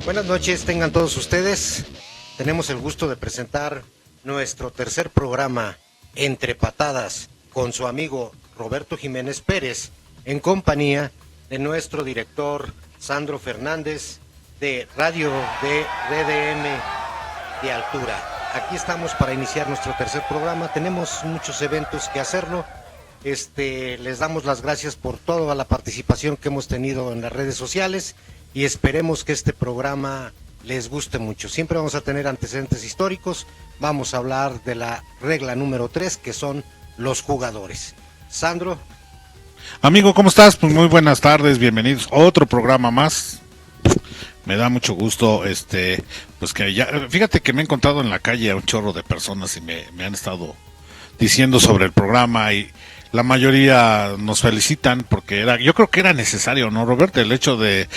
Buenas noches, tengan todos ustedes. Tenemos el gusto de presentar nuestro tercer programa, Entre Patadas, con su amigo Roberto Jiménez Pérez, en compañía de nuestro director Sandro Fernández, de Radio de RDM de Altura. Aquí estamos para iniciar nuestro tercer programa. Tenemos muchos eventos que hacerlo. Les damos las gracias por toda la participación que hemos tenido en las redes sociales y esperemos que este programa les guste mucho. Siempre vamos a tener antecedentes históricos. Vamos a hablar de la regla número 3, que son los jugadores. Sandro. Amigo, ¿cómo estás? Pues muy buenas tardes, bienvenidos a otro programa más. Me da mucho gusto, pues que ya, fíjate que me he encontrado en la calle a un chorro de personas y me han estado diciendo sobre el programa y la mayoría nos felicitan porque yo creo que era necesario, ¿no, Roberto? El hecho de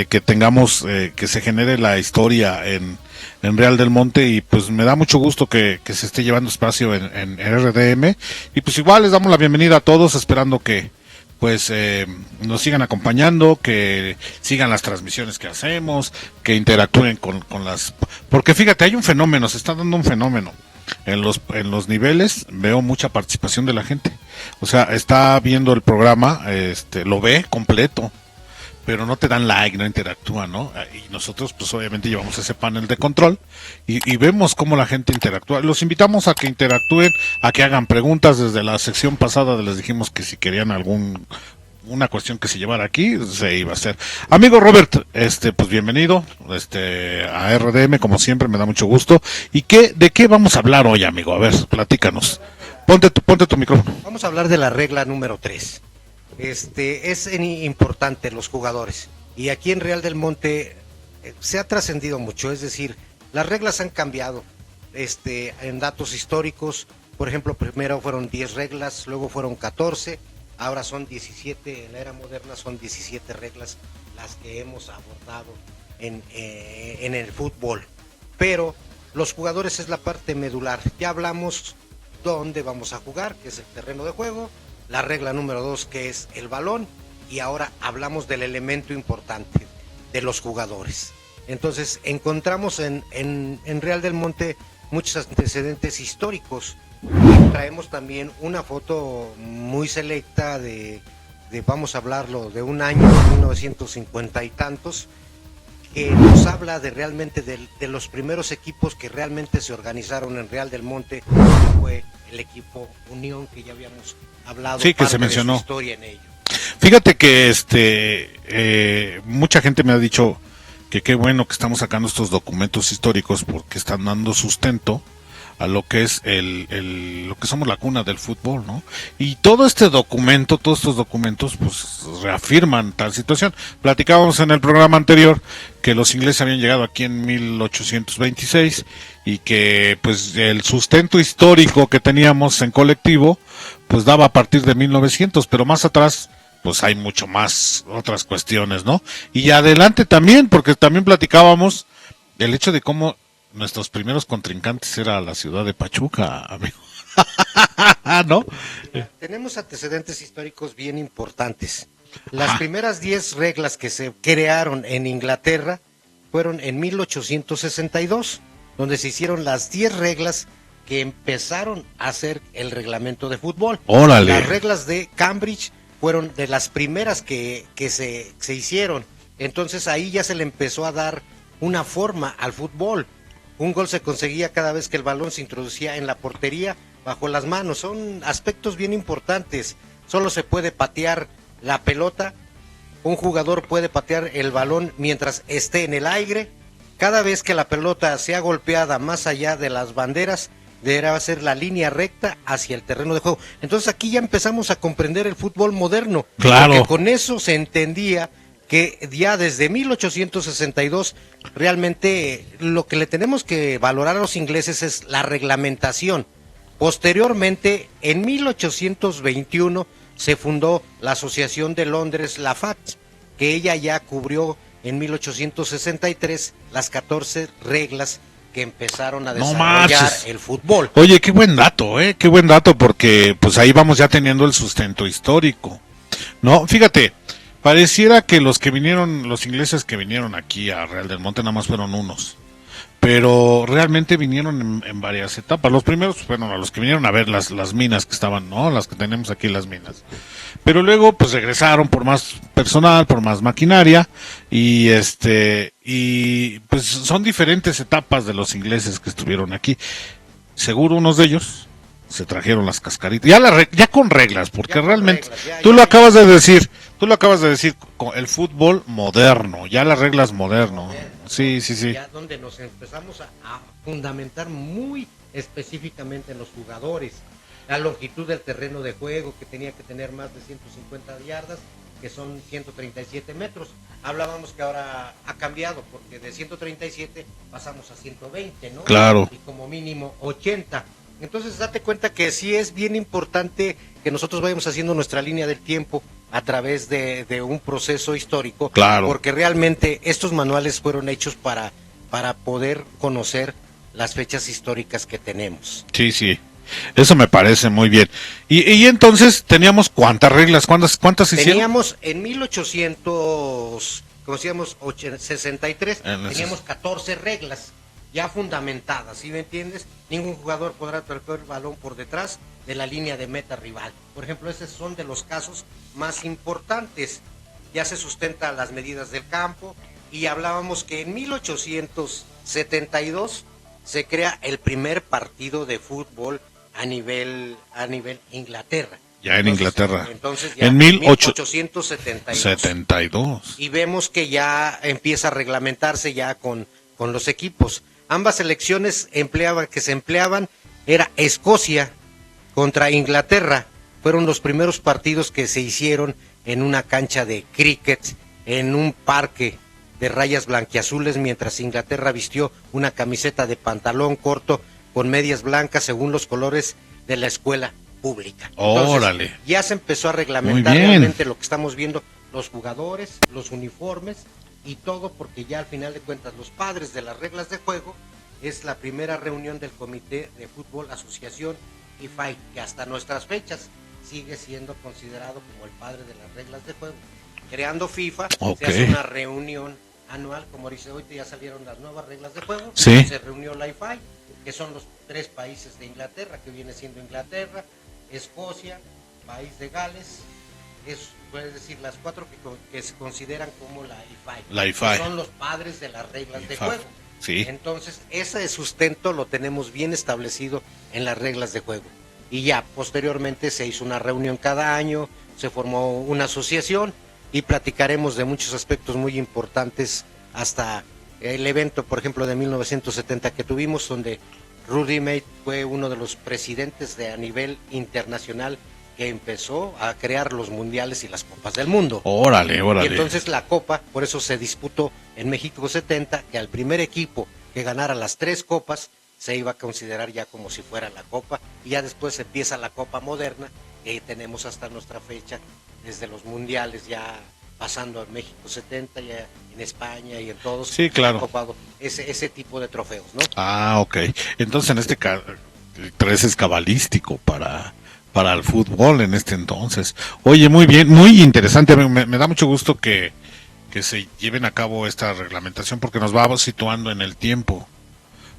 que tengamos, que se genere la historia en Real del Monte, y pues me da mucho gusto que se esté llevando espacio en RDM, y pues igual les damos la bienvenida a todos, esperando que pues nos sigan acompañando, que sigan las transmisiones que hacemos, que interactúen con las... Porque fíjate, hay un fenómeno, se está dando un fenómeno. En los niveles veo mucha participación de la gente. O sea, está viendo el programa, lo ve completo, pero no te dan like, no interactúan, ¿no? Y nosotros pues obviamente llevamos ese panel de control y vemos cómo la gente interactúa. Los invitamos a que interactúen, a que hagan preguntas. Desde la sección pasada les dijimos que si querían una cuestión que se llevara aquí, se iba a hacer. Amigo Robert, pues bienvenido, a RDM, como siempre, me da mucho gusto. ¿Y de qué vamos a hablar hoy, amigo? A ver, platícanos. Ponte tu micrófono. Vamos a hablar de la regla número 3. Es importante los jugadores. Y aquí en Real del Monte se ha trascendido mucho, es decir, las reglas han cambiado, en datos históricos. Por ejemplo, primero fueron 10 reglas, luego fueron 14, ahora son 17, en la era moderna son 17 reglas las que hemos abordado en el fútbol. Pero los jugadores es la parte medular. Ya hablamos dónde vamos a jugar, que es el terreno de juego, la regla número 2, que es el balón, y ahora hablamos del elemento importante, de los jugadores. Entonces encontramos en Real del Monte muchos antecedentes históricos. Traemos también una foto muy selecta de vamos a hablarlo, de un año, 1950 y tantos, que nos habla de realmente de los primeros equipos que realmente se organizaron en Real del Monte. Fue el equipo Unión, que ya habíamos hablado, sí, que se mencionó, de su historia en ello. Fíjate que mucha gente me ha dicho que qué bueno que estamos sacando estos documentos históricos porque están dando sustento a lo que es lo que somos la cuna del fútbol, ¿no? Y todos estos documentos, pues reafirman tal situación. Platicábamos en el programa anterior que los ingleses habían llegado aquí en 1826 y que pues el sustento histórico que teníamos en colectivo pues daba a partir de 1900, pero más atrás pues hay mucho más otras cuestiones, ¿no? Y adelante también, porque también platicábamos el hecho de cómo nuestros primeros contrincantes era la ciudad de Pachuca, amigo. ¿No? Tenemos antecedentes históricos bien importantes. Las primeras 10 reglas que se crearon en Inglaterra fueron en 1862, donde se hicieron las 10 reglas que empezaron a hacer el reglamento de fútbol. ¡Órale! Las reglas de Cambridge fueron de las primeras que se hicieron. Entonces ahí ya se le empezó a dar una forma al fútbol. Un gol se conseguía cada vez que el balón se introducía en la portería bajo las manos. Son aspectos bien importantes. Solo se puede patear la pelota. Un jugador puede patear el balón mientras esté en el aire. Cada vez que la pelota sea golpeada más allá de las banderas, deberá ser la línea recta hacia el terreno de juego. Entonces aquí ya empezamos a comprender el fútbol moderno. Claro. Porque con eso se entendía que ya desde 1862 realmente lo que le tenemos que valorar a los ingleses es la reglamentación. Posteriormente, en 1821 se fundó la Asociación de Londres, la FAT, que ella ya cubrió en 1863 las 14 reglas que empezaron a desarrollar el fútbol. Oye, qué buen dato, qué buen dato, porque pues ahí vamos ya teniendo el sustento histórico. No, fíjate, Pareciera que los ingleses que vinieron aquí a Real del Monte nada más fueron unos, pero realmente vinieron en varias etapas. Los primeros, bueno, a los que vinieron a ver las minas que estaban, ¿no? Las que tenemos aquí, las minas. Pero luego, pues regresaron por más personal, por más maquinaria, y pues son diferentes etapas de los ingleses que estuvieron aquí. Seguro unos de ellos se trajeron las cascaritas, ya con reglas, porque Ya con realmente, reglas, ya, tú ya, lo ya. acabas de decir, con el fútbol moderno, ya las reglas moderno. Sí, sí, sí. Ya donde nos empezamos a fundamentar muy específicamente en los jugadores, la longitud del terreno de juego, que tenía que tener más de 150 yardas, que son 137 metros. Hablábamos que ahora ha cambiado, porque de 137 pasamos a 120, ¿no? Claro. Y como mínimo 80. Entonces date cuenta que sí es bien importante que nosotros vayamos haciendo nuestra línea del tiempo a través de un proceso histórico, Claro. porque realmente estos manuales fueron hechos para poder conocer las fechas históricas que tenemos. Sí, sí. Eso me parece muy bien. Y entonces teníamos cuántas reglas, cuántas hicieron. Teníamos en 1800, como decíamos, 63, teníamos 14 reglas ya fundamentadas, ¿sí me entiendes? Ningún jugador podrá tocar el balón por detrás de la línea de meta rival. Por ejemplo, esos son de los casos más importantes. Ya se sustentan las medidas del campo y hablábamos que en 1872 se crea el primer partido de fútbol a nivel Inglaterra. Ya en Inglaterra. Entonces ya en 1872. Y vemos que ya empieza a reglamentarse ya con los equipos. Ambas selecciones que se empleaban era Escocia contra Inglaterra. Fueron los primeros partidos que se hicieron en una cancha de cricket, en un parque de rayas blanquiazules, mientras Inglaterra vistió una camiseta de pantalón corto con medias blancas según los colores de la escuela pública. Entonces, órale. Ya se empezó a reglamentar realmente lo que estamos viendo, los jugadores, los uniformes y todo, porque ya al final de cuentas los padres de las reglas de juego es la primera reunión del Comité de Fútbol Asociación IFAI, que hasta nuestras fechas sigue siendo considerado como el padre de las reglas de juego. Creando FIFA, se hace una reunión anual, como dice hoy, ya salieron las nuevas reglas de juego, sí. Se reunió la IFAI, que son los 3 países de Inglaterra, que viene siendo Inglaterra, Escocia, País de Gales, puedes decir las 4 que se consideran como la IFAI. La IFAI. Que son los padres de las reglas de juego. Sí. Entonces, ese sustento lo tenemos bien establecido en las reglas de juego. Y ya, posteriormente se hizo una reunión cada año, se formó una asociación y platicaremos de muchos aspectos muy importantes hasta el evento, por ejemplo, de 1970 que tuvimos, donde Rudy May fue uno de los presidentes a nivel internacional que empezó a crear los mundiales y las copas del mundo. Órale, órale. Y entonces la copa, por eso se disputó en México 70, que al primer equipo que ganara las 3 copas se iba a considerar ya como si fuera la copa, y ya después empieza la copa moderna, que tenemos hasta nuestra fecha, desde los mundiales ya pasando en México 70, ya en España y en todos. Sí, claro. Copado ese tipo de trofeos, ¿no? Ah, ok. Entonces en este caso, 3 es cabalístico para el fútbol en este entonces. Oye, muy bien, muy interesante. Me da mucho gusto que se lleven a cabo esta reglamentación, porque nos va situando en el tiempo.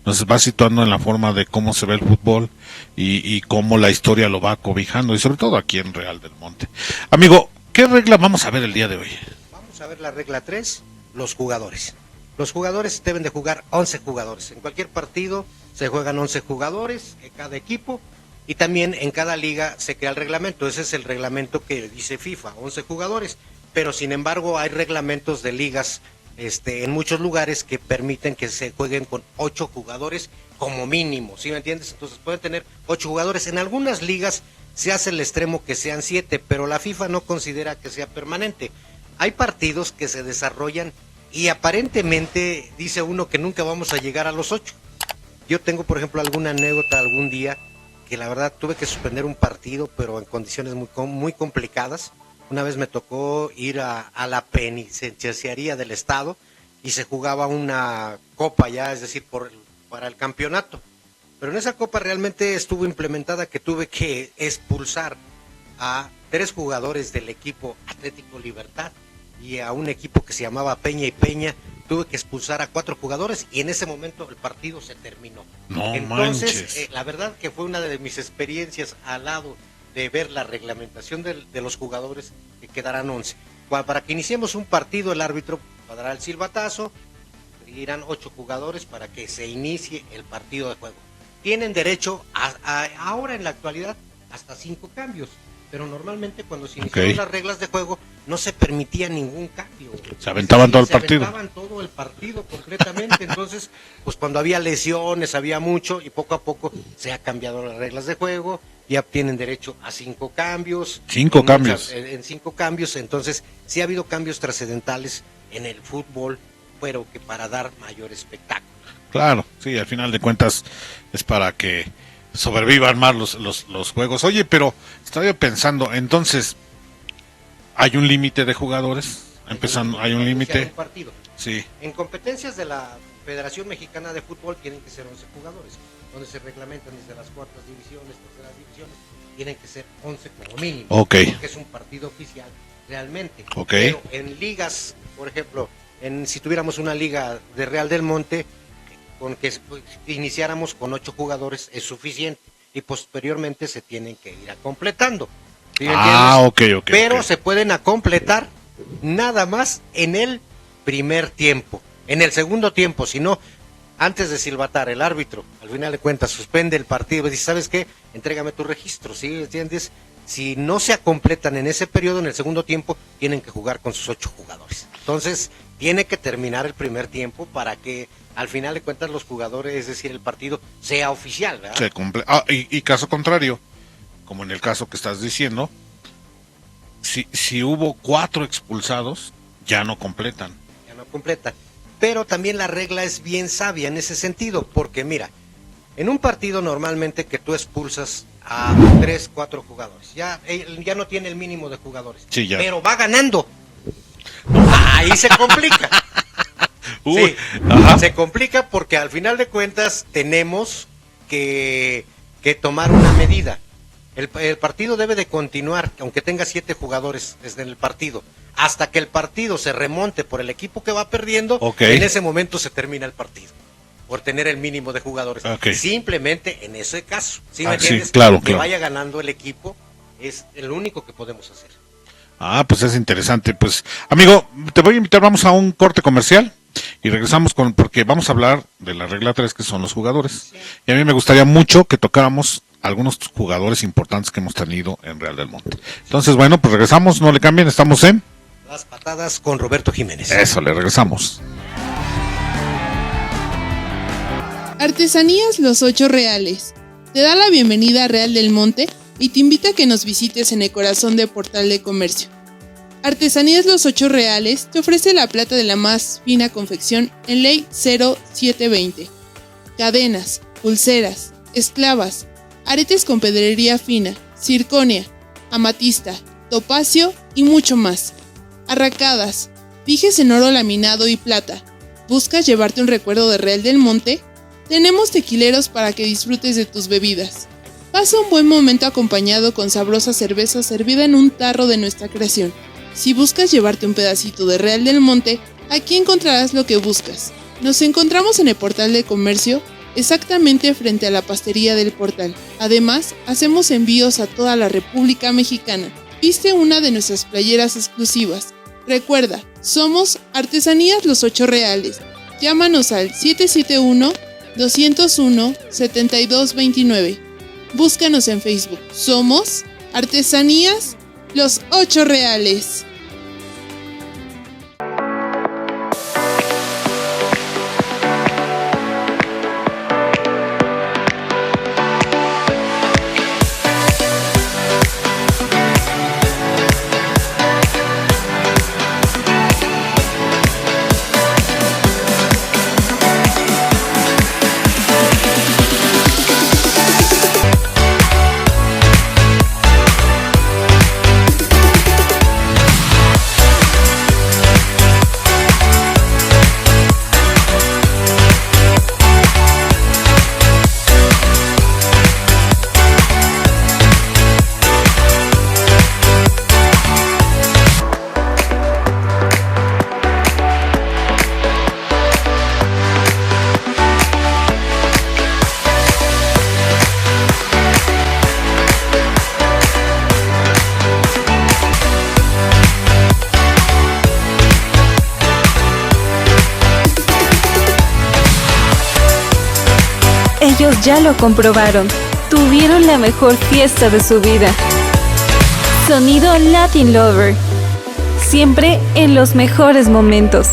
Nos va situando en la forma de cómo se ve el fútbol y cómo la historia lo va cobijando, y sobre todo aquí en Real del Monte. Amigo, ¿qué regla vamos a ver el día de hoy? Vamos a ver la regla 3, los jugadores. Los jugadores deben de jugar 11 jugadores. En cualquier partido se juegan 11 jugadores en cada equipo, y también en cada liga se crea el reglamento. Ese es el reglamento que dice FIFA, 11 jugadores. Pero sin embargo hay reglamentos de ligas en muchos lugares que permiten que se jueguen con 8 jugadores como mínimo, ¿sí me entiendes? Entonces pueden tener 8 jugadores. En algunas ligas se hace el extremo que sean 7, pero la FIFA no considera que sea permanente. Hay partidos que se desarrollan y aparentemente dice uno que nunca vamos a llegar a los 8. Yo tengo, por ejemplo, alguna anécdota algún día que la verdad tuve que suspender un partido, pero en condiciones muy complicadas. Una vez me tocó ir a la penitenciaría del estado y se jugaba una copa ya, es decir, para el campeonato. Pero en esa copa realmente estuvo implementada que tuve que expulsar a 3 jugadores del equipo Atlético Libertad y a un equipo que se llamaba Peña y Peña, tuve que expulsar a 4 jugadores y en ese momento el partido se terminó. No Entonces, manches. la verdad que fue una de mis experiencias al lado de ver la reglamentación de los jugadores, que quedarán 11. Para que iniciemos un partido, el árbitro dará el silbatazo, irán 8 jugadores para que se inicie el partido de juego. Tienen derecho ahora en la actualidad hasta 5 cambios, pero normalmente cuando se iniciaron las reglas de juego no se permitía ningún cambio. Se aventaban todo el partido. Se aventaban todo el partido completamente, entonces pues cuando había lesiones, había mucho y poco a poco se ha cambiado las reglas de juego, ya tienen derecho a 5 cambios. 5 cambios. En 5 cambios, entonces sí ha habido cambios trascendentales en el fútbol, pero que para dar mayor espectáculo. Claro, sí, al final de cuentas es para que sobrevivan más los juegos. Oye, pero estaba pensando, entonces, ¿hay un límite de jugadores? ¿Hay un límite? Partido. Sí. En competencias de la Federación Mexicana de Fútbol tienen que ser 11 jugadores, donde se reglamentan desde las cuartas divisiones, terceras divisiones, tienen que ser 11 como mínimo, porque es un partido oficial realmente. Pero en ligas, por ejemplo, si tuviéramos una liga de Real del Monte, con que iniciáramos con 8 jugadores es suficiente y posteriormente se tienen que ir completando. ¿Sí me entiendes? Pero se pueden completar nada más en el primer tiempo. En el segundo tiempo, si no, antes de silbatar, el árbitro, al final de cuentas, suspende el partido y dice, ¿sabes qué? Entrégame tu registro, ¿sí? ¿Entiendes? Si no se completan en ese periodo, en el segundo tiempo, tienen que jugar con sus 8 jugadores. Entonces, tiene que terminar el primer tiempo para que al final de cuentas los jugadores, es decir, el partido sea oficial, ¿verdad? Y caso contrario, como en el caso que estás diciendo, si hubo 4 expulsados, ya no completan. Ya no completan. Pero también la regla es bien sabia en ese sentido, porque mira, en un partido normalmente que tú expulsas a 3, 4 jugadores, ya no tiene el mínimo de jugadores, sí, pero va ganando. Ahí se complica. Sí, se complica porque al final de cuentas tenemos que tomar una medida. El partido debe de continuar, aunque tenga 7 jugadores desde el partido, hasta que el partido se remonte por el equipo que va perdiendo. En ese momento se termina el partido, por tener el mínimo de jugadores. Simplemente en ese caso, ¿sí me entiendes? Sí, claro, que vaya ganando el equipo es el único que podemos hacer. Pues es interesante. Pues, amigo, te voy a invitar, vamos a un corte comercial y regresamos porque vamos a hablar de la regla 3, que son los jugadores. Sí. Y a mí me gustaría mucho que tocáramos algunos jugadores importantes que hemos tenido en Real del Monte. Entonces, bueno, pues regresamos, no le cambien, estamos en Las Patadas con Roberto Jiménez. Eso, le regresamos. Artesanías Los 8 Reales. Te da la bienvenida a Real del Monte y te invita a que nos visites en el corazón de Portal de Comercio. Artesanías Los 8 Reales te ofrece la plata de la más fina confección en Ley 0720. Cadenas, pulseras, esclavas, aretes con pedrería fina, circonia, amatista, topacio y mucho más. Arracadas, dijes en oro laminado y plata. ¿Buscas llevarte un recuerdo de Real del Monte? Tenemos tequileros para que disfrutes de tus bebidas. Pasa un buen momento acompañado con sabrosa cerveza servida en un tarro de nuestra creación. Si buscas llevarte un pedacito de Real del Monte, aquí encontrarás lo que buscas. Nos encontramos en el Portal de Comercio, exactamente frente a la pastería del Portal. Además, hacemos envíos a toda la República Mexicana. Viste una de nuestras playeras exclusivas. Recuerda, somos Artesanías Los 8 Reales. Llámanos al 771-201-7229. Búscanos en Facebook. Somos Artesanías Los 8 Reales. Ellos ya lo comprobaron. Tuvieron la mejor fiesta de su vida. Sonido Latin Lover. Siempre en los mejores momentos.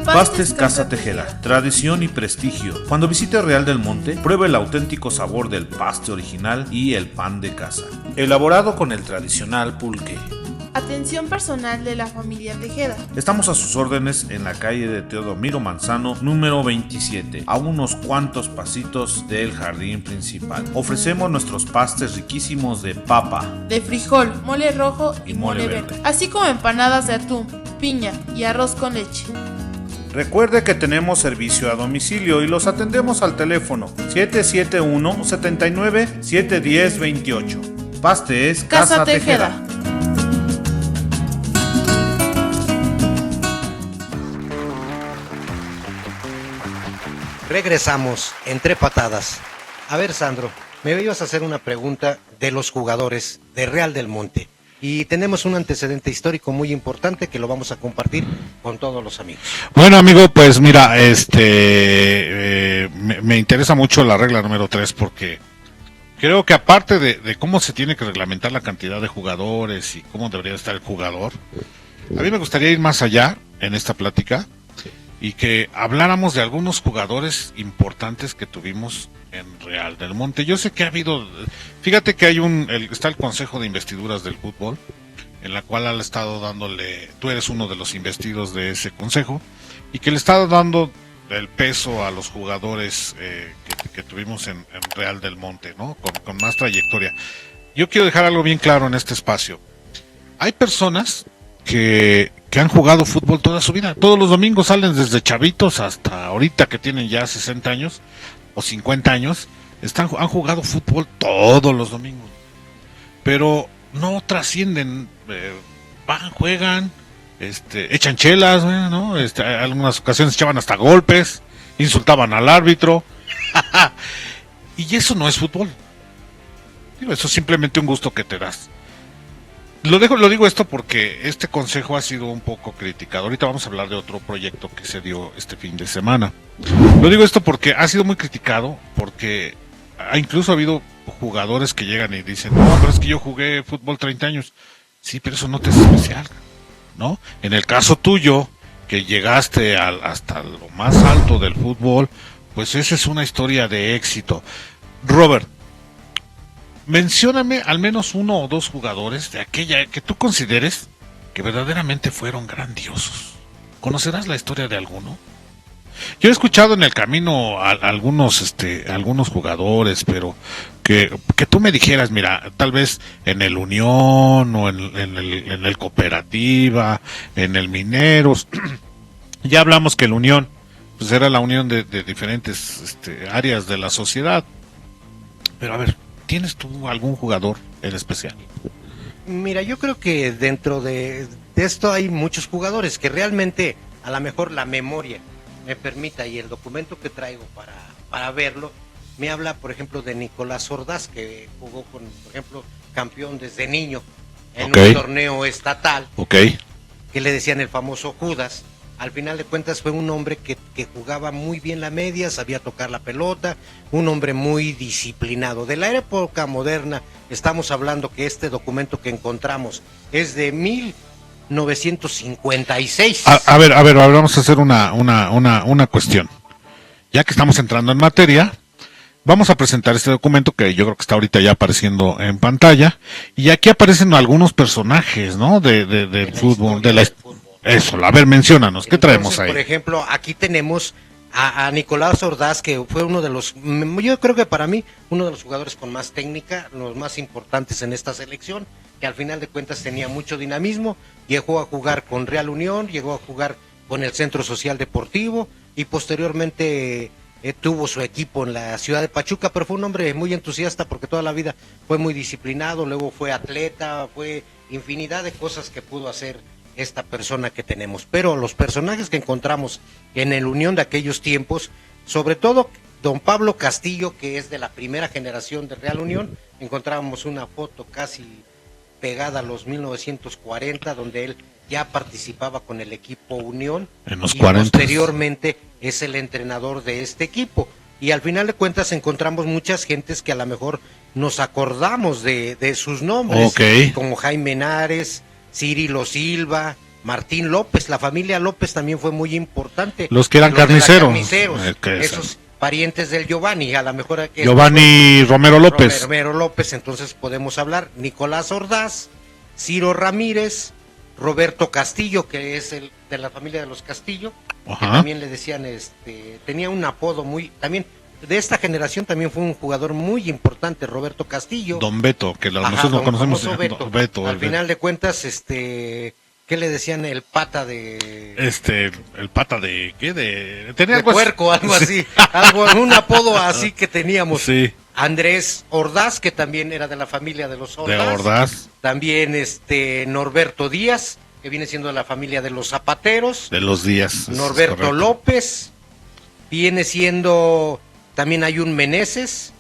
Pastes Casa Tejeda, tradición y prestigio. Cuando visite Real del Monte, pruebe el auténtico sabor del paste original y el pan de casa, elaborado con el tradicional pulque. Atención personal de la familia Tejeda. Estamos a sus órdenes en la calle de Teodomiro Manzano, número 27, a unos cuantos pasitos del jardín principal. Ofrecemos nuestros pastes riquísimos de papa, De frijol, mole rojo y mole mole verde. verde. Así como empanadas de atún, piña y arroz con leche. Recuerde que tenemos servicio a domicilio y los atendemos al teléfono 771-79-710-28. Pastes Casa Tejeda. Regresamos entre patadas. A ver, Sandro, me ibas a hacer una pregunta de los jugadores de Real del Monte. Y tenemos un antecedente histórico muy importante que lo vamos a compartir con todos los amigos. Bueno, amigo, pues mira, me interesa mucho la regla número 3 porque creo que aparte de cómo se tiene que reglamentar la cantidad de jugadores y cómo debería estar el jugador, a mí me gustaría ir más allá en esta plática y que habláramos de algunos jugadores importantes que tuvimos en Real del Monte. Yo sé que ha habido, fíjate que hay está el Consejo de Investiduras del Fútbol, en la cual han estado dándole, tú eres uno de los investidos de ese consejo, y que le está dando el peso a los jugadores que tuvimos en Real del Monte, ¿no? Con más trayectoria. Yo quiero dejar algo bien claro en este espacio. Hay personas que han jugado fútbol toda su vida. Todos los domingos salen desde chavitos hasta ahorita que tienen ya 60 años o 50 años. Han jugado fútbol todos los domingos. Pero no trascienden. Van, juegan, echan chelas, ¿no? Algunas ocasiones echaban hasta golpes, insultaban al árbitro. Y eso no es fútbol. Eso es simplemente un gusto que te das. Lo digo esto porque este consejo ha sido un poco criticado. Ahorita vamos a hablar de otro proyecto que se dio este fin de semana. Lo digo esto porque ha sido muy criticado, porque incluso ha habido jugadores que llegan y dicen, no, pero es que yo jugué fútbol 30 años. Sí, pero eso no te es especial, ¿no? En el caso tuyo, que llegaste hasta lo más alto del fútbol, pues esa es una historia de éxito. Robert, mencióname al menos uno o dos jugadores de aquella que tú consideres que verdaderamente fueron grandiosos. ¿Conocerás la historia de alguno? Yo he escuchado en el camino a algunos jugadores, pero que tú me dijeras, mira, tal vez en el Unión o en el Cooperativa, en el Mineros. Ya hablamos que el Unión pues era la unión de diferentes áreas de la sociedad. Pero a ver, ¿tienes tú algún jugador en especial? Mira, yo creo que dentro de esto hay muchos jugadores que realmente a lo mejor la memoria me permita, y el documento que traigo para verlo me habla, por ejemplo, de Nicolás Ordaz, que jugó por ejemplo, campeón desde niño en un torneo estatal, que le decían el famoso Judas. Al final de cuentas fue un hombre que jugaba muy bien la media, sabía tocar la pelota, un hombre muy disciplinado. De la época moderna estamos hablando que este documento que encontramos es de 1956. A ver, vamos a hacer una cuestión. Ya que estamos entrando en materia, vamos a presentar este documento que yo creo que está ahorita ya apareciendo en pantalla, y aquí aparecen algunos personajes, ¿no? Del fútbol, Eso, a ver, menciónanos, ¿qué traemos ahí? Por ejemplo, aquí tenemos a Nicolás Ordaz, que fue uno de los, yo creo que para mí, uno de los jugadores con más técnica, los más importantes en esta selección, que al final de cuentas tenía mucho dinamismo, llegó a jugar con Real Unión, llegó a jugar con el Centro Social Deportivo, y posteriormente tuvo su equipo en la ciudad de Pachuca, pero fue un hombre muy entusiasta porque toda la vida fue muy disciplinado, luego fue atleta, fue infinidad de cosas que pudo hacer esta persona que tenemos. Pero los personajes que encontramos en el Unión de aquellos tiempos, sobre todo don Pablo Castillo, que es de la primera generación de Real Unión, encontrábamos una foto casi pegada a los 1940, donde él ya participaba con el equipo Unión, en los y 40. posteriormente es el entrenador de este equipo. Y al final de cuentas encontramos muchas gentes que a lo mejor nos acordamos de sus nombres, como Jaime Henares, Cirilo Silva, Martín López. La familia López también fue muy importante. Los que eran carniceros. Esos parientes del Giovanni, a lo mejor Giovanni Romero López. Romero López, entonces podemos hablar Nicolás Ordaz, Ciro Ramírez, Roberto Castillo, que es el de la familia de los Castillo, que también le decían, tenía un apodo muy, también de esta generación también fue un jugador muy importante, Roberto Castillo. Don Beto, que nosotros lo conocemos. Beto. Al final de cuentas, ¿qué le decían? El pata de... el pata de... ¿qué? Tenía algo puerco, algo así. Un apodo así que teníamos. Sí. Andrés Ordaz, que también era de la familia de los Ordaz. De Ordaz. También Norberto Díaz, que viene siendo de la familia de los Zapateros. De los Díaz. Norberto López. Viene siendo... También hay un Meneses.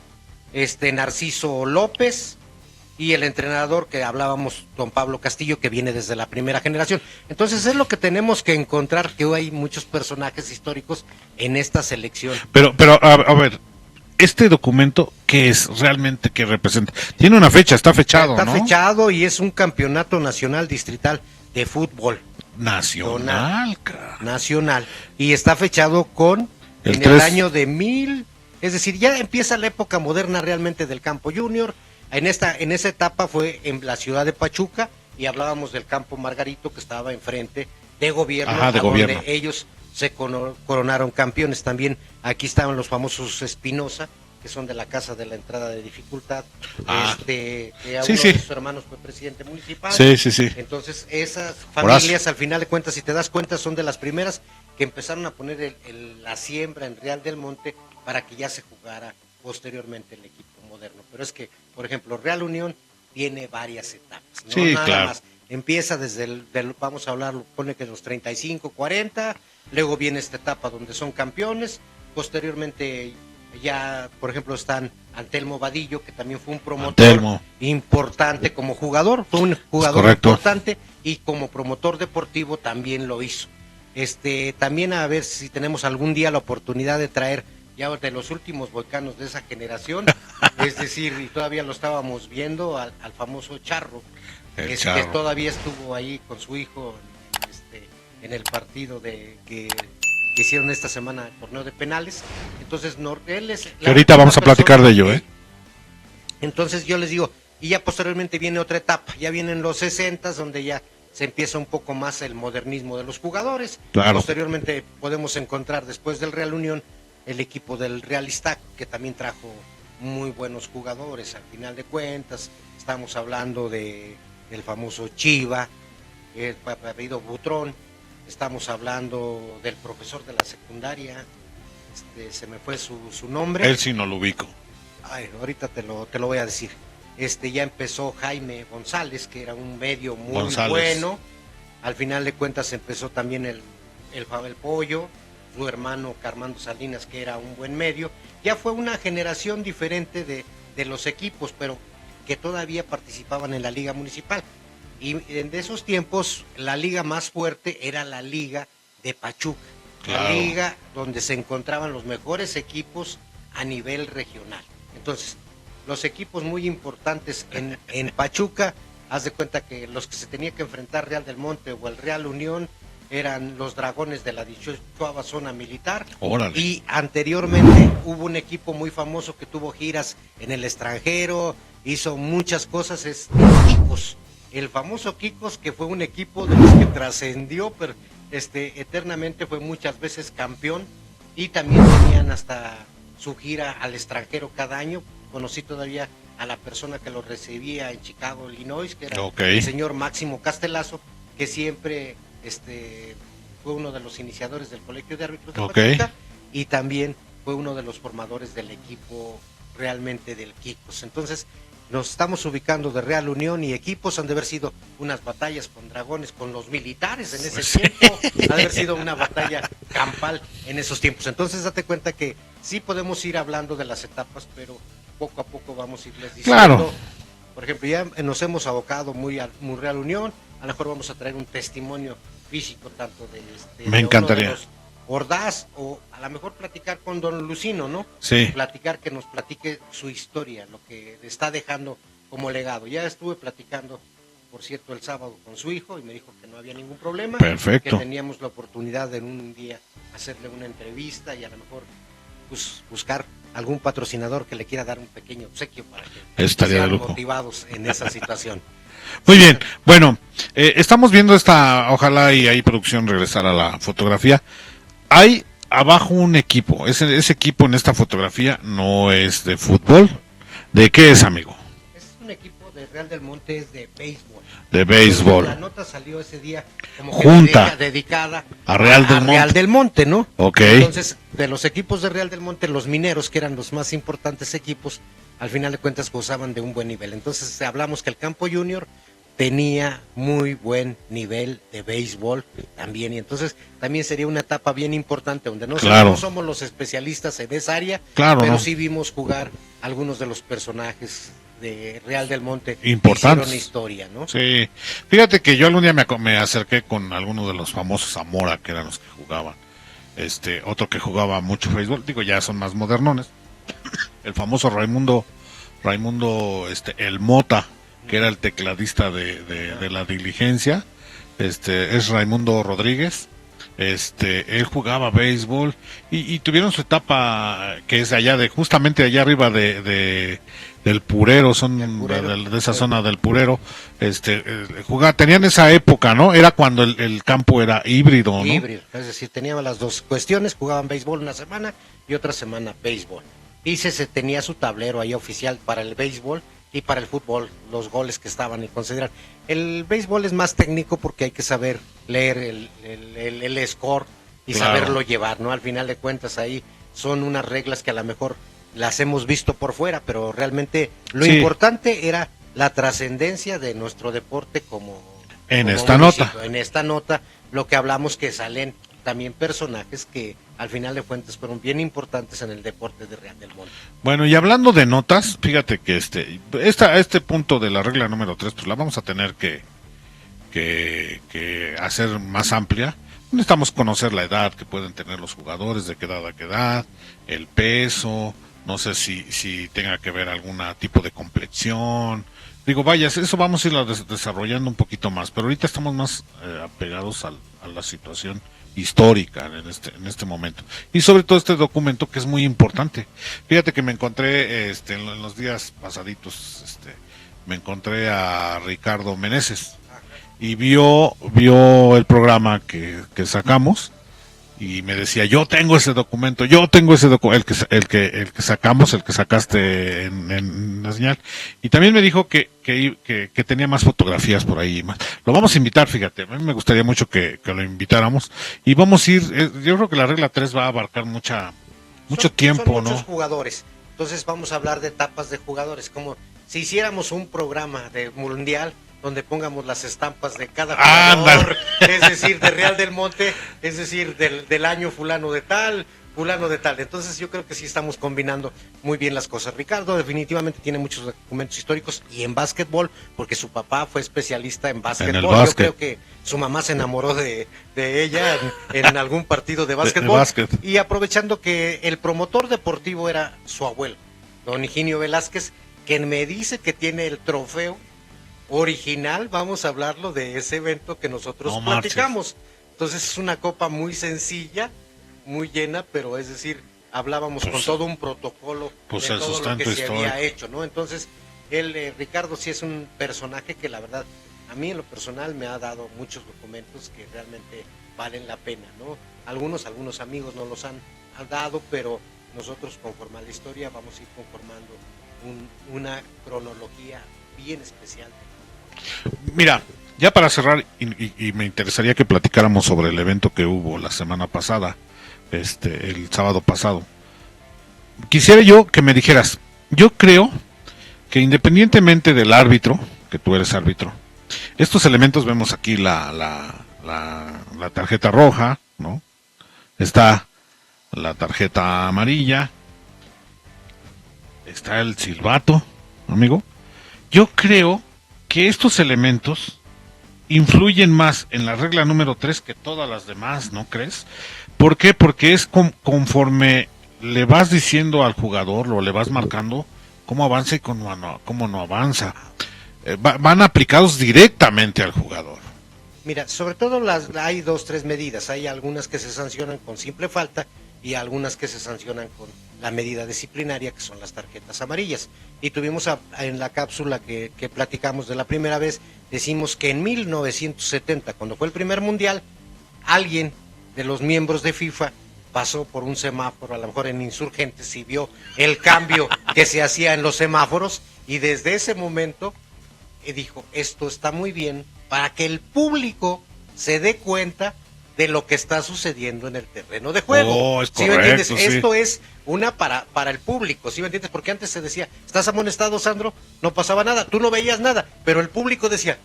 Narciso López. Y el entrenador que hablábamos, don Pablo Castillo, que viene desde la primera generación. Entonces es lo que tenemos que encontrar, que hay muchos personajes históricos en esta selección. Pero a ver, este documento, ¿qué es realmente que representa? Tiene una fecha, está fechado, ¿no? Está fechado y es un campeonato nacional distrital de fútbol. Nacional. Y está fechado el año de 1000, es decir, ya empieza la época moderna realmente del campo junior. En esa etapa fue en la ciudad de Pachuca y hablábamos del campo Margarito que estaba enfrente de gobierno, donde ellos se coronaron campeones. También aquí estaban los famosos Espinosa, que son de la Casa de la Entrada de Dificultad. Uno de sus hermanos fue presidente municipal. Sí. Entonces esas familias, al final de cuentas, si te das cuenta, son de las primeras que empezaron a poner la siembra en Real del Monte para que ya se jugara posteriormente el equipo moderno. Pero es que, por ejemplo, Real Unión tiene varias etapas, ¿no? Sí, Nada claro. más. Empieza desde vamos a hablar, pone que los 35, 40, luego viene esta etapa donde son campeones, posteriormente ya, por ejemplo, están Antelmo Vadillo, que también fue un promotor importante como jugador, fue un jugador importante y como promotor deportivo también lo hizo. También a ver si tenemos algún día la oportunidad de traer ya de los últimos volcanos de esa generación, es decir, y todavía lo estábamos viendo al famoso Charro, que todavía estuvo ahí con su hijo en el partido que hicieron esta semana, el torneo de penales. Entonces, él es... Que ahorita vamos a platicar de ello, Entonces yo les digo, y ya posteriormente viene otra etapa, ya vienen los 60, donde ya se empieza un poco más el modernismo de los jugadores. Claro. Posteriormente podemos encontrar, después del Real Unión, el equipo del Real Iztac, que también trajo muy buenos jugadores. Al final de cuentas, estamos hablando del famoso Chiva, el apellido Butrón, estamos hablando del profesor de la secundaria, se me fue su nombre. Él sí no lo ubico. Ay, ahorita te lo voy a decir. Ya empezó Jaime González, que era un medio muy bueno. Al final de cuentas empezó también el Pollo, su hermano Carmando Salinas, que era un buen medio. Ya fue una generación diferente de los equipos, pero que todavía participaban en la liga municipal. Y en esos tiempos la liga más fuerte era la liga de Pachuca, la liga donde se encontraban los mejores equipos a nivel regional. Entonces, los equipos muy importantes en Pachuca, haz de cuenta que los que se tenía que enfrentar Real del Monte o el Real Unión eran los Dragones de la 18ª zona militar. Órale. Y anteriormente hubo un equipo muy famoso que tuvo giras en el extranjero, hizo muchas cosas, es Quicos, el famoso Quicos, que fue un equipo de los que trascendió, pero eternamente fue muchas veces campeón, y también tenían hasta su gira al extranjero cada año. Conocí todavía a la persona que lo recibía en Chicago, Illinois, que era el señor Máximo Castelazo, que siempre fue uno de los iniciadores del Colegio de Árbitros de Pachuca, y también fue uno de los formadores del equipo realmente del Quicos. Entonces nos estamos ubicando de Real Unión y equipos, han de haber sido unas batallas con Dragones, con los militares en ese tiempo, ha de haber sido una batalla campal en esos tiempos. Entonces date cuenta que sí podemos ir hablando de las etapas, pero poco a poco vamos a irles diciendo. Claro. Por ejemplo, ya nos hemos abocado muy Real Unión, a lo mejor vamos a traer un testimonio físico tanto Me encantaría. Ordaz, o a lo mejor platicar con don Lucino, ¿no? Sí. Que nos platique su historia, lo que está dejando como legado. Ya estuve platicando, por cierto, el sábado con su hijo y me dijo que no había ningún problema. Perfecto. Que teníamos la oportunidad de en un día hacerle una entrevista y a lo mejor pues, buscar algún patrocinador que le quiera dar un pequeño obsequio para que Estaría de sean lujo. motivados en esa situación. Muy bien, bueno, estamos viendo ojalá y ahí producción regresar a la fotografía. Hay abajo un equipo, ese equipo en esta fotografía no es de fútbol. ¿De qué es, amigo? Es un equipo de Real del Monte, es de béisbol. De béisbol. La nota salió ese día como Junta. que dedicada A Real del Monte. ¿no? Ok. Entonces, de los equipos de Real del Monte, los mineros, que eran los más importantes equipos, al final de cuentas gozaban de un buen nivel. Entonces, hablamos que el campo junior tenía muy buen nivel de béisbol también, y entonces también sería una etapa bien importante donde no somos los especialistas en esa área, pero sí vimos jugar algunos de los personajes de Real del Monte importantes, hicieron historia, ¿no? Sí, fíjate que yo algún día me acerqué con algunos de los famosos Zamora, que eran los que jugaban, otro que jugaba mucho béisbol, digo, ya son más modernones, el famoso Raimundo, el Mota, que era el tecladista de La Diligencia, es Raimundo Rodríguez, él jugaba béisbol y tuvieron su etapa que es justamente allá arriba del Purero, de esa zona del Purero, tenían esa época, ¿no? Era cuando el campo era híbrido, ¿no? Híbrido, es decir, tenían las dos cuestiones, jugaban béisbol una semana y otra semana béisbol. Y se tenía su tablero ahí oficial para el béisbol y para el fútbol, los goles que estaban y considerar. El béisbol es más técnico porque hay que saber leer el score y saberlo llevar, ¿no? Al final de cuentas ahí son unas reglas que a lo mejor las hemos visto por fuera, pero realmente lo importante era la trascendencia de nuestro deporte como esta nota. En esta nota lo que hablamos que salen también personajes que al final de cuentas fueron bien importantes en el deporte de Real del Monte. Bueno, y hablando de notas, fíjate que este punto de la regla número 3, pues la vamos a tener que hacer más amplia. Necesitamos conocer la edad que pueden tener los jugadores, de qué edad a qué edad, el peso, no sé si tenga que ver algún tipo de complexión. Digo, vaya, eso vamos a irlo desarrollando un poquito más, pero ahorita estamos más apegados a la situación histórica en este momento, y sobre todo este documento que es muy importante. Fíjate que me encontré en los días pasaditos, me encontré a Ricardo Meneses y vio el programa que sacamos y me decía, yo tengo ese documento, el que sacamos, el que sacaste en la señal, y también me dijo que tenía más fotografías por ahí más. Lo vamos a invitar, fíjate, a mí me gustaría mucho que lo invitáramos, y vamos a ir, yo creo que la regla 3 va a abarcar mucho tiempo, son ¿no? Muchos jugadores, entonces vamos a hablar de etapas de jugadores, como si hiciéramos un programa de mundial donde pongamos las estampas de cada jugador, es decir, de Real del Monte, es decir, del año fulano de tal. Entonces yo creo que sí estamos combinando muy bien las cosas. Ricardo definitivamente tiene muchos documentos históricos y en básquetbol, porque su papá fue especialista en básquetbol. Yo creo que su mamá se enamoró de ella en algún partido de básquetbol. Y aprovechando que el promotor deportivo era su abuelo, don Higinio Velázquez, quien me dice que tiene el trofeo original, vamos a hablarlo de ese evento que nosotros platicamos. Entonces es una copa muy sencilla, muy llena, pero es decir, hablábamos con todo un protocolo de todo lo que se había hecho, ¿no? Entonces, Ricardo sí es un personaje que la verdad, a mí en lo personal me ha dado muchos documentos que realmente valen la pena, ¿no? Algunos amigos nos los han dado, pero nosotros conforme a la historia vamos a ir conformando una cronología bien especial. Mira, ya para cerrar, y me interesaría que platicáramos sobre el evento que hubo la semana pasada, el sábado pasado. Quisiera yo que me dijeras, yo creo que independientemente del árbitro, que tú eres árbitro, estos elementos, vemos aquí la tarjeta roja, ¿no? Está la tarjeta amarilla, está el silbato, amigo. Yo creo que estos elementos influyen más en la regla número 3 que todas las demás, ¿no crees? ¿Por qué? Porque es conforme le vas diciendo al jugador, le vas marcando cómo avanza y cómo no avanza. Van aplicados directamente al jugador. Mira, sobre todo hay 2, 3 medidas. Hay algunas que se sancionan con simple falta y algunas que se sancionan con la medida disciplinaria, que son las tarjetas amarillas. Y tuvimos en la cápsula que platicamos de la primera vez, decimos que en 1970, cuando fue el primer mundial, alguien de los miembros de FIFA pasó por un semáforo, a lo mejor en Insurgentes, y vio el cambio que se hacía en los semáforos, y desde ese momento dijo, esto está muy bien para que el público se dé cuenta de lo que está sucediendo en el terreno de juego. Es ¿Sí correcto, me entiendes? sí. Esto es una para el público, ¿sí me entiendes? Porque antes se decía, ¿estás amonestado, Sandro? No pasaba nada, tú no veías nada, pero el público decía,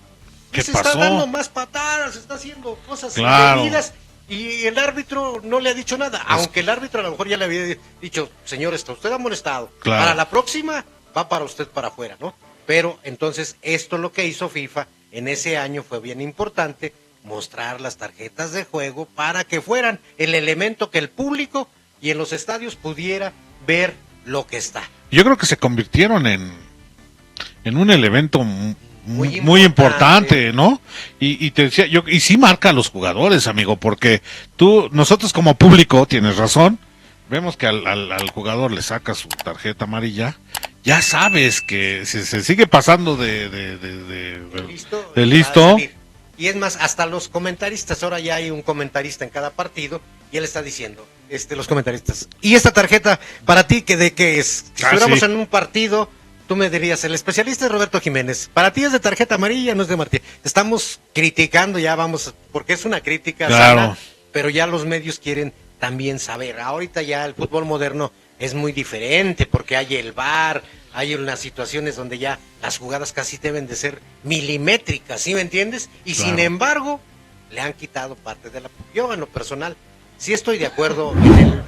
¿qué se pasó? está dando más patadas, se está haciendo cosas Claro. indebidas, y el árbitro no le ha dicho nada, aunque el árbitro a lo mejor ya le había dicho, señor, está usted amonestado, Claro. para la próxima va para usted para afuera, ¿no? Pero entonces esto lo que hizo FIFA en ese año fue bien importante, mostrar las tarjetas de juego para que fueran el elemento que el público y en los estadios pudiera ver lo que está. Yo creo que se convirtieron en un elemento muy Muy importante, ¿no? Y te decía, y sí marca a los jugadores, amigo, porque nosotros como público, tienes razón, vemos que al jugador le saca su tarjeta amarilla, ya sabes que si se sigue pasando de listo. va a salir. Y es más, hasta los comentaristas, ahora ya hay un comentarista en cada partido, y él está diciendo, los comentaristas, y esta tarjeta, para ti, ¿de qué es? Si estuviéramos sí. en un partido, tú me dirías, el especialista es Roberto Jiménez, para ti es de tarjeta amarilla, no es de Martín. Estamos criticando, ya vamos, porque es una crítica Claro. sana, pero ya los medios quieren también saber. Ahorita ya el fútbol moderno es muy diferente, porque hay el VAR, hay unas situaciones donde ya las jugadas casi deben de ser milimétricas, ¿sí me entiendes? Y Claro. sin embargo, le han quitado parte de la... Yo, en lo personal, sí estoy de acuerdo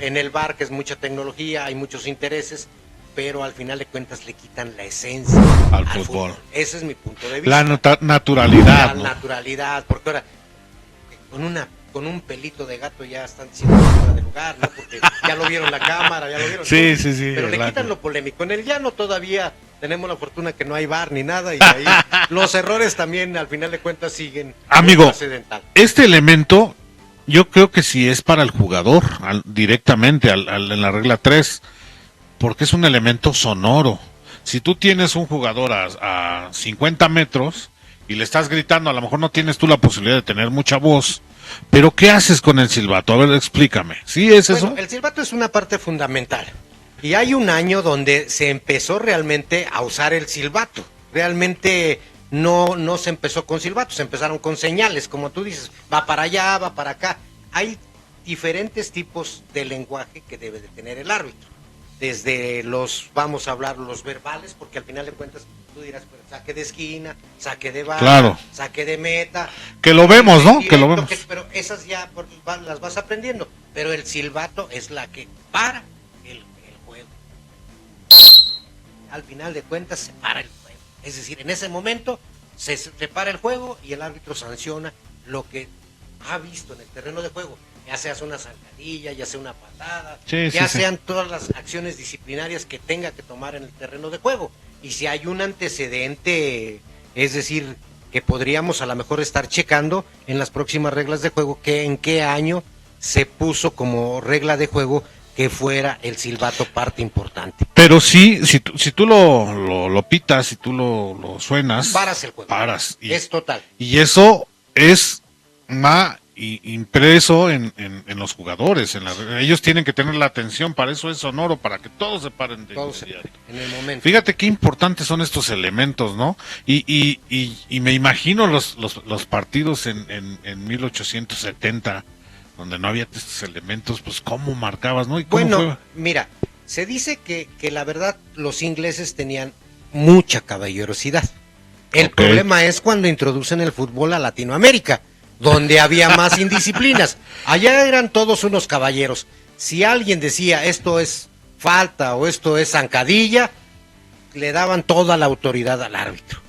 en el VAR, que es mucha tecnología, hay muchos intereses, pero al final de cuentas le quitan la esencia Al fútbol. Ese es mi punto de vista. La naturalidad, La ¿no? naturalidad, porque ahora con un pelito de gato ya están diciendo fuera de lugar, ¿no? Porque ya lo vieron la cámara, ya lo vieron. Sí, todo. sí, sí. Pero le claro. quitan lo polémico. En el llano todavía tenemos la fortuna que no hay VAR ni nada, y ahí los errores también al final de cuentas siguen. Amigo, trascendental. este elemento yo creo que sí es para el jugador, directamente en la regla 3, porque es un elemento sonoro. Si tú tienes un jugador a 50 metros y le estás gritando, a lo mejor no tienes tú la posibilidad de tener mucha voz, pero ¿qué haces con el silbato? A ver, explícame. ¿Sí es Bueno, eso? el silbato es una parte fundamental. Y hay un año donde se empezó realmente a usar el silbato. Realmente no se empezó con silbatos, se empezaron con señales, como tú dices, va para allá, va para acá. Hay diferentes tipos de lenguaje que debe de tener el árbitro. Desde vamos a hablar los verbales, porque al final de cuentas tú dirás, pues, saque de esquina, saque de barra, Claro. saque de meta. Que lo vemos, ¿no? Directo, Que lo vemos. pero esas ya las vas aprendiendo. Pero el silbato es la que para el juego. Al final de cuentas se para el juego. Es decir, en ese momento se para el juego y el árbitro sanciona lo que ha visto en el terreno de juego. Ya sea una zancadilla, ya sea una patada, Sí, ya sí, sí. sean todas las acciones disciplinarias que tenga que tomar en el terreno de juego. Y si hay un antecedente, es decir, que podríamos a lo mejor estar checando en las próximas reglas de juego, que en qué año se puso como regla de juego que fuera el silbato parte importante. Pero sí, si tú lo pitas, si tú lo suenas, Paras el juego. paras. Es total. Y eso es impreso en los jugadores. Ellos tienen que tener la atención, para eso es sonoro, para que todos se paren de Todos inmediato. en el momento. Fíjate qué importantes son estos elementos, ¿no? Y me imagino los partidos en 1870, donde no había estos elementos, pues cómo marcabas, ¿no? ¿Y cómo Bueno, fue? mira, se dice que la verdad los ingleses tenían mucha caballerosidad. El Ok. problema es cuando introducen el fútbol a Latinoamérica, donde había más indisciplinas. Allá eran todos unos caballeros. Si alguien decía esto es falta o esto es zancadilla, le daban toda la autoridad al árbitro.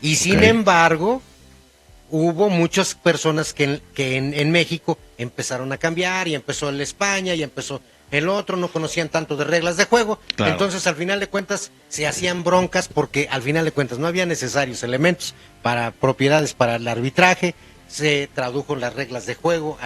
Y sin Ok. embargo, hubo muchas personas que en México empezaron a cambiar, y empezó el España, y empezó el otro, no conocían tanto de reglas de juego, Claro. entonces al final de cuentas se hacían broncas porque al final de cuentas no había necesarios elementos para propiedades para el arbitraje, se tradujo las reglas de juego,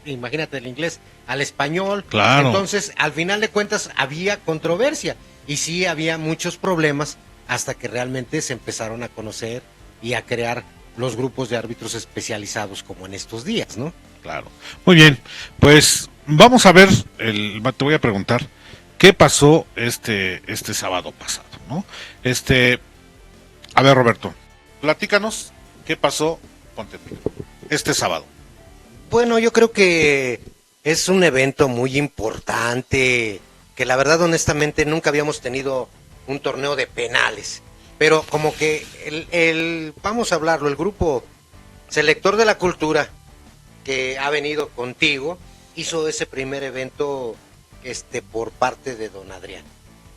imagínate, del inglés al español, Claro. entonces al final de cuentas había controversia, y sí había muchos problemas hasta que realmente se empezaron a conocer y a crear los grupos de árbitros especializados como en estos días, ¿no? Claro. Muy bien, pues vamos a ver, te voy a preguntar, ¿qué pasó este sábado pasado, no? A ver, Roberto, platícanos, ¿qué pasó, ponte este sábado? Bueno, yo creo que es un evento muy importante, que la verdad, honestamente, nunca habíamos tenido un torneo de penales, pero como que vamos a hablarlo, el grupo selector de la cultura que ha venido contigo hizo ese primer evento por parte de don Adrián.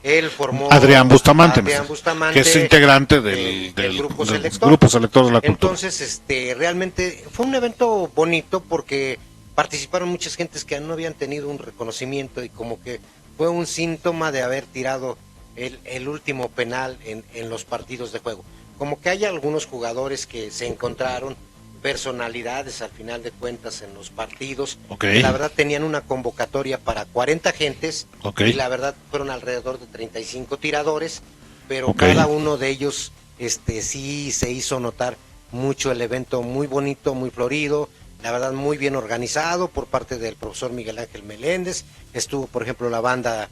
Él formó Adrián Bustamante, Bustamante, que es integrante del grupo del selector. grupo selector de la cultura. Entonces, realmente fue un evento bonito porque participaron muchas gentes que no habían tenido un reconocimiento, y como que fue un síntoma de haber tirado el último penal en los partidos de juego. Como que hay algunos jugadores que se encontraron, personalidades al final de cuentas en los partidos. Okay. La verdad tenían una convocatoria para 40 gentes, Okay. y la verdad fueron alrededor de 35 tiradores, pero Okay. cada uno de ellos sí se hizo notar mucho el evento, muy bonito, muy florido, la verdad muy bien organizado por parte del profesor Miguel Ángel Meléndez. Estuvo, por ejemplo, la banda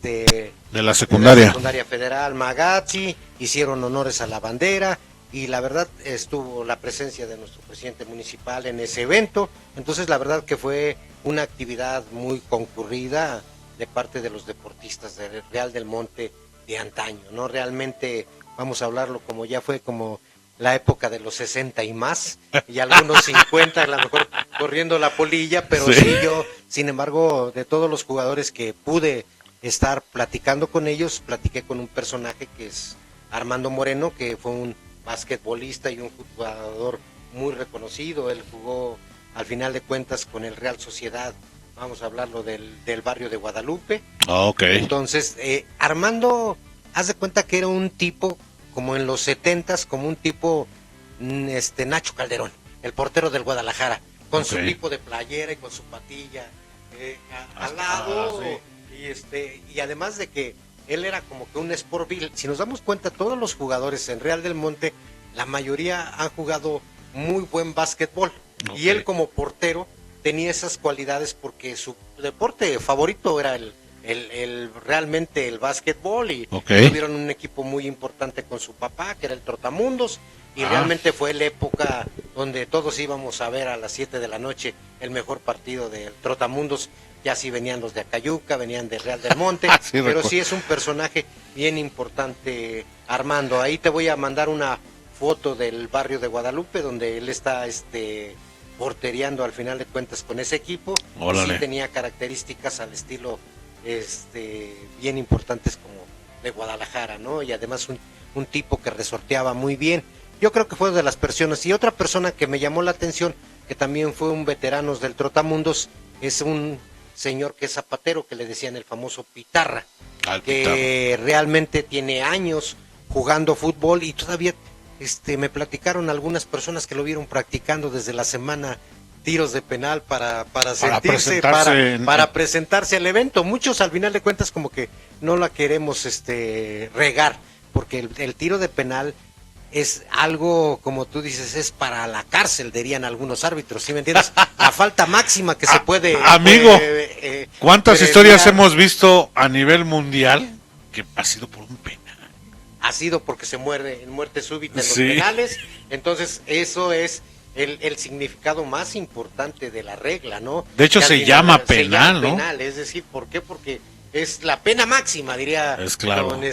de la secundaria federal Magazzi, hicieron honores a la bandera, y la verdad estuvo la presencia de nuestro presidente municipal en ese evento. Entonces la verdad que fue una actividad muy concurrida de parte de los deportistas de Real del Monte de antaño, ¿no? Realmente, vamos a hablarlo como ya fue como la época de los 60 y más, y algunos 50 a lo mejor corriendo la polilla, pero sí yo, sin embargo, de todos los jugadores que pude estar platicando con ellos, platiqué con un personaje que es Armando Moreno, que fue un basquetbolista y un jugador muy reconocido. Él jugó al final de cuentas con el Real Sociedad, vamos a hablarlo del barrio de Guadalupe. Okay. Entonces, Armando, haz de cuenta que era un tipo como en los 70s, como un tipo Nacho Calderón, el portero del Guadalajara, con su tipo de playera y con su patilla al lado, y además de que él era como que un sportville. Si nos damos cuenta, todos los jugadores en Real del Monte, la mayoría han jugado muy buen básquetbol, y él como portero tenía esas cualidades porque su deporte favorito era realmente el básquetbol, y tuvieron un equipo muy importante con su papá, que era el Trotamundos, y realmente fue la época donde todos íbamos a ver a las 7 de la noche el mejor partido del Trotamundos. Ya sí venían los de Acayuca, venían de Real del Monte, pero sí es un personaje bien importante, Armando. Ahí te voy a mandar una foto del barrio de Guadalupe, donde él está portereando al final de cuentas con ese equipo. Sí tenía características al estilo bien importantes como de Guadalajara, ¿no? Y además un tipo que resorteaba muy bien. Yo creo que fue de las personas. Y otra persona que me llamó la atención, que también fue un veterano del Trotamundos, es un señor que es zapatero, que le decían el famoso Pitarra, que realmente tiene años jugando fútbol, y todavía me platicaron algunas personas que lo vieron practicando desde la semana tiros de penal para presentarse al evento. Muchos al final de cuentas como que no la queremos regar, porque el tiro de penal es algo, como tú dices, es para la cárcel, dirían algunos árbitros, ¿sí me entiendes? La falta máxima que se puede... Amigo, ¿cuántas historias hemos visto a nivel mundial que ha sido por un penal? Ha sido porque se muere en muerte súbita en los penales. Entonces eso es el significado más importante de la regla, ¿no? De hecho se llama penal, ¿no? Es decir, ¿por qué? Porque es la pena máxima, diría don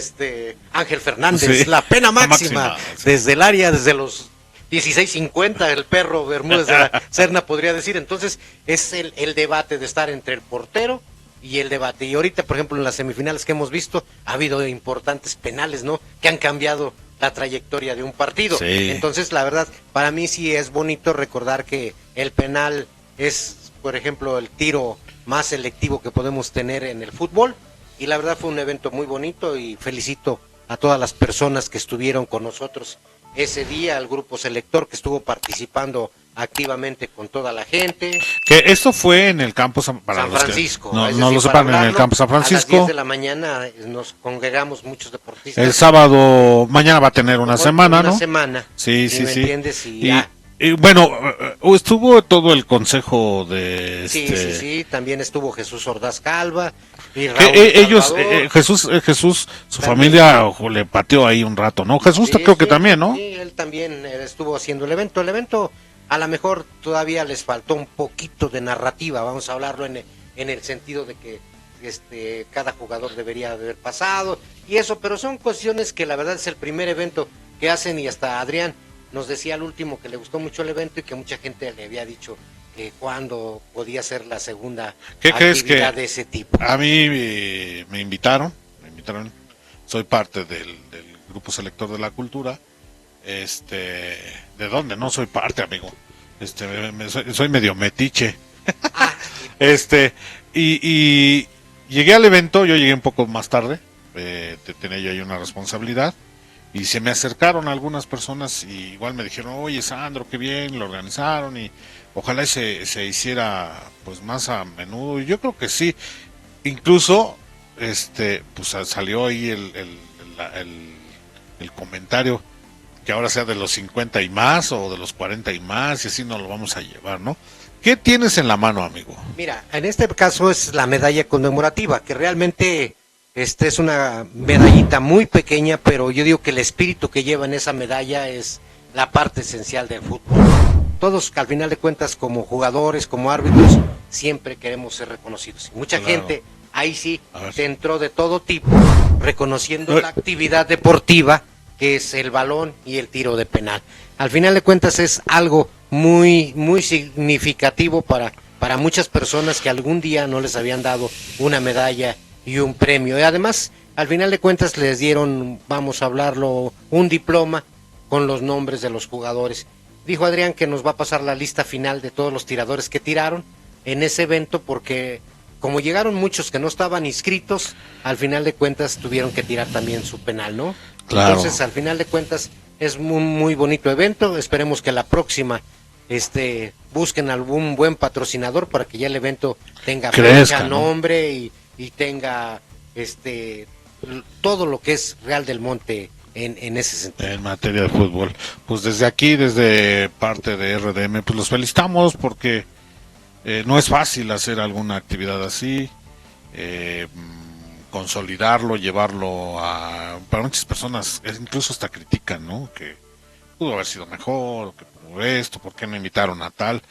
Ángel Fernández, la pena máxima desde el área, desde los 16:50, el perro Bermúdez de la Serna podría decir. Entonces es el debate de estar entre el portero y el debate. Y ahorita, por ejemplo, en las semifinales que hemos visto, ha habido importantes penales, ¿no? Que han cambiado la trayectoria de un partido. Sí. Entonces, la verdad, para mí sí es bonito recordar que el penal es, por ejemplo, el tiro más selectivo que podemos tener en el fútbol, y la verdad fue un evento muy bonito y felicito a todas las personas que estuvieron con nosotros ese día, al grupo selector que estuvo participando activamente con toda la gente. Que esto fue en el campo San los que Francisco. no, es no decir, lo para sepan, en el hablarlo, campo San a las 10 Francisco. de la mañana nos congregamos muchos deportistas. El sábado, mañana va a tener una semana, ¿no? Una semana. Sí, ¿sí sí, me sí. entiendes? Y Y, ya. y bueno, estuvo todo el consejo de Sí, también estuvo Jesús Ordaz Calva y que, Raúl ellos, Salvador. Jesús, su También. familia le pateó ahí un rato, ¿no? Jesús Sí, creo que sí, también, ¿no? Sí, él también estuvo haciendo el evento. El evento a lo mejor todavía les faltó un poquito de narrativa, vamos a hablarlo en el sentido de que cada jugador debería haber pasado y eso, pero son cuestiones que la verdad es el primer evento que hacen, y hasta Adrián nos decía al último que le gustó mucho el evento y que mucha gente le había dicho que cuándo podía ser la segunda ¿Qué crees actividad que de ese tipo. A mí me invitaron, soy parte del grupo selector de la cultura. ¿De dónde? No soy parte, amigo. Soy medio metiche. Ah, Y llegué al evento, yo llegué un poco más tarde, tenía yo ahí una responsabilidad, y se me acercaron algunas personas y igual me dijeron, oye Sandro, qué bien, lo organizaron y ojalá se hiciera pues más a menudo, y yo creo que sí, incluso pues salió ahí el comentario que ahora sea de los 50 y más o de los 40 y más, y así nos lo vamos a llevar, ¿no? ¿Qué tienes en la mano, amigo? Mira, en este caso es la medalla conmemorativa, que realmente es una medallita muy pequeña, pero yo digo que el espíritu que lleva en esa medalla es la parte esencial del fútbol. Todos, al final de cuentas, como jugadores, como árbitros, siempre queremos ser reconocidos. Mucha Claro. gente, ahí sí, A ver. entró de todo tipo, reconociendo la actividad deportiva, que es el balón y el tiro de penal. Al final de cuentas es algo muy, muy significativo para muchas personas que algún día no les habían dado una medalla y un premio. Y además, al final de cuentas les dieron, vamos a hablarlo, un diploma con los nombres de los jugadores. Dijo Adrián que nos va a pasar la lista final de todos los tiradores que tiraron en ese evento, porque como llegaron muchos que no estaban inscritos, al final de cuentas tuvieron que tirar también su penal, ¿no? Claro. Entonces, al final de cuentas, es un muy bonito evento. Esperemos que la próxima busquen algún buen patrocinador para que ya el evento tenga Crezca, fecha, ¿no? nombre y tenga todo lo que es Real del Monte en ese sentido. En materia de fútbol, pues desde aquí, desde parte de RDM, pues los felicitamos porque no es fácil hacer alguna actividad así, consolidarlo, llevarlo para muchas personas, incluso hasta critican, ¿no? Que pudo haber sido mejor, que por esto, por qué no invitaron a tal,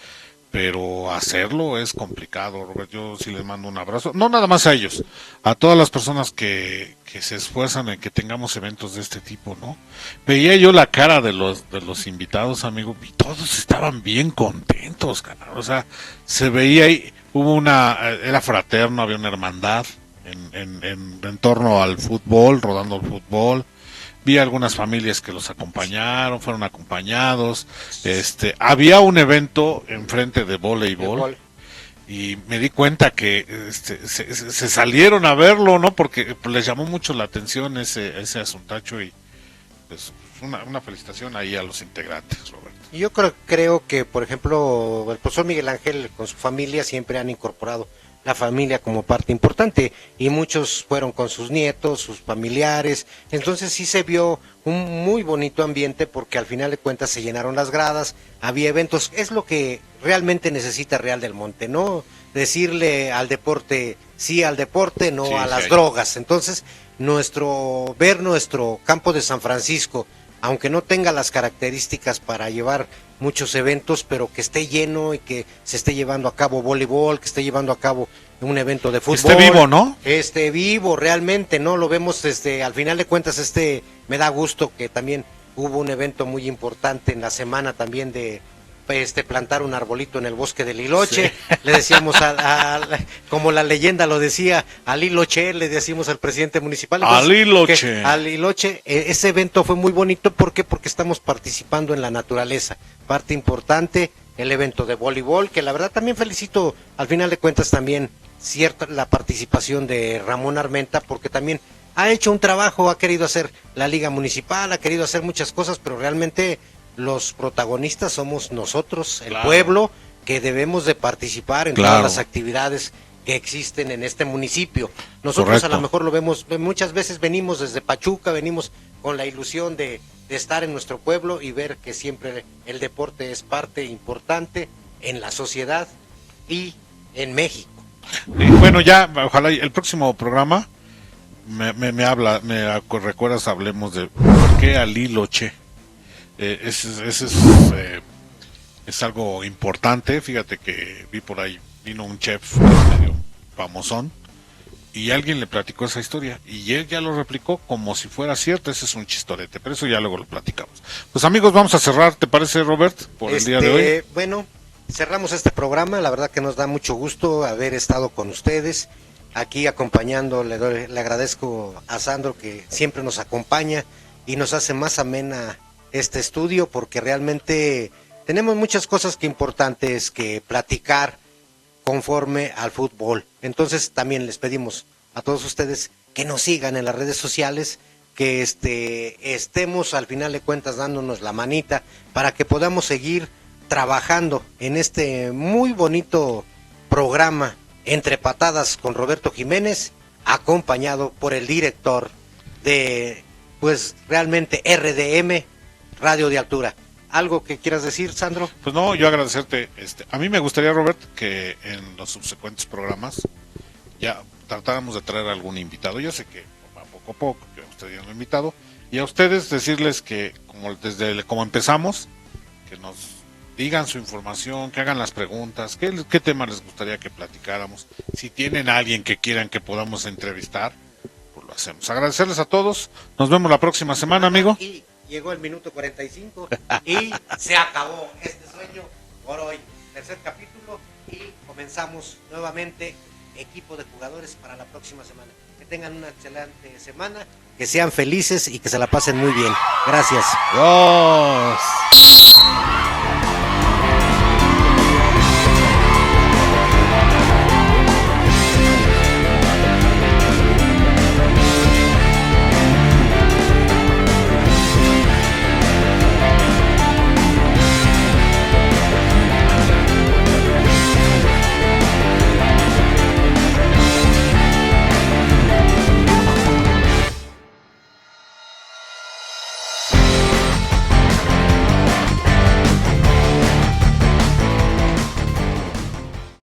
pero hacerlo es complicado, Robert. Yo sí les mando un abrazo, no nada más a ellos, a todas las personas que se esfuerzan en que tengamos eventos de este tipo, ¿no? Veía yo la cara de los invitados, amigo, y todos estaban bien contentos, cara. O sea, se veía ahí, era fraterno, había una hermandad en torno al fútbol, rodando el fútbol. Vi algunas familias que los acompañaron, fueron acompañados. Había un evento enfrente de voleibol y me di cuenta que se salieron a verlo, ¿no? Porque les llamó mucho la atención ese asuntacho, y pues una felicitación ahí a los integrantes, Roberto. Y yo creo que, por ejemplo, el profesor Miguel Ángel con su familia siempre han incorporado la familia como parte importante, y muchos fueron con sus nietos, sus familiares. Entonces sí se vio un muy bonito ambiente, porque al final de cuentas se llenaron las gradas, había eventos. Es lo que realmente necesita Real del Monte, no decirle al deporte sí al deporte, no Sí, a sí las hay. drogas. Entonces nuestro campo de San Francisco, aunque no tenga las características para llevar muchos eventos, pero que esté lleno y que se esté llevando a cabo voleibol, que esté llevando a cabo un evento de fútbol. Esté vivo, ¿no? Vivo realmente, ¿no? Lo vemos, al final de cuentas, me da gusto que también hubo un evento muy importante en la semana también de plantar un arbolito en el bosque del Liloche, le decíamos como la leyenda lo decía, al Liloche, le decimos al presidente municipal. Al Liloche. Al Liloche, ese evento fue muy bonito, ¿por qué? Porque estamos participando en la naturaleza, parte importante, el evento de voleibol, que la verdad también felicito, al final de cuentas también cierta la participación de Ramón Armenta, porque también ha hecho un trabajo, ha querido hacer la liga municipal, ha querido hacer muchas cosas, pero realmente los protagonistas somos nosotros, el pueblo, que debemos de participar en todas las actividades que existen en este municipio. Nosotros a lo mejor lo vemos, muchas veces venimos desde Pachuca, venimos con la ilusión de estar en nuestro pueblo y ver que siempre el deporte es parte importante en la sociedad y en México. Bueno, ya, ojalá el próximo programa me recuerdas, hablemos de por qué al Liloche. Es algo importante. Fíjate que vi por ahí, vino un chef medio famosón y alguien le platicó esa historia y él ya lo replicó como si fuera cierto. Ese es un chistorete, pero eso ya luego lo platicamos. Pues amigos, vamos a cerrar, ¿te parece, Robert, por el día de hoy? Bueno, cerramos este programa, la verdad que nos da mucho gusto haber estado con ustedes aquí acompañando. Le agradezco a Sandro que siempre nos acompaña y nos hace más amena este estudio, porque realmente tenemos muchas cosas importantes que platicar conforme al fútbol. Entonces también les pedimos a todos ustedes que nos sigan en las redes sociales, que estemos al final de cuentas dándonos la manita para que podamos seguir trabajando en este muy bonito programa Entre Patadas con Roberto Jiménez, acompañado por el director de, pues realmente, RDM, Radio de Altura. ¿Algo que quieras decir, Sandro? Pues no, yo agradecerte. A mí me gustaría, Robert, que en los subsecuentes programas ya tratáramos de traer algún invitado. Yo sé que poco a poco, que usted ya lo ha invitado, y a ustedes decirles que como empezamos, que nos digan su información, que hagan las preguntas, qué tema les gustaría que platicáramos. Si tienen a alguien que quieran que podamos entrevistar, pues lo hacemos. Agradecerles a todos. Nos vemos la próxima semana, amigo. Y llegó el minuto 45 y se acabó este sueño por hoy. Tercer capítulo y comenzamos nuevamente equipo de jugadores para la próxima semana. Que tengan una excelente semana, que sean felices y que se la pasen muy bien. Gracias. Dios.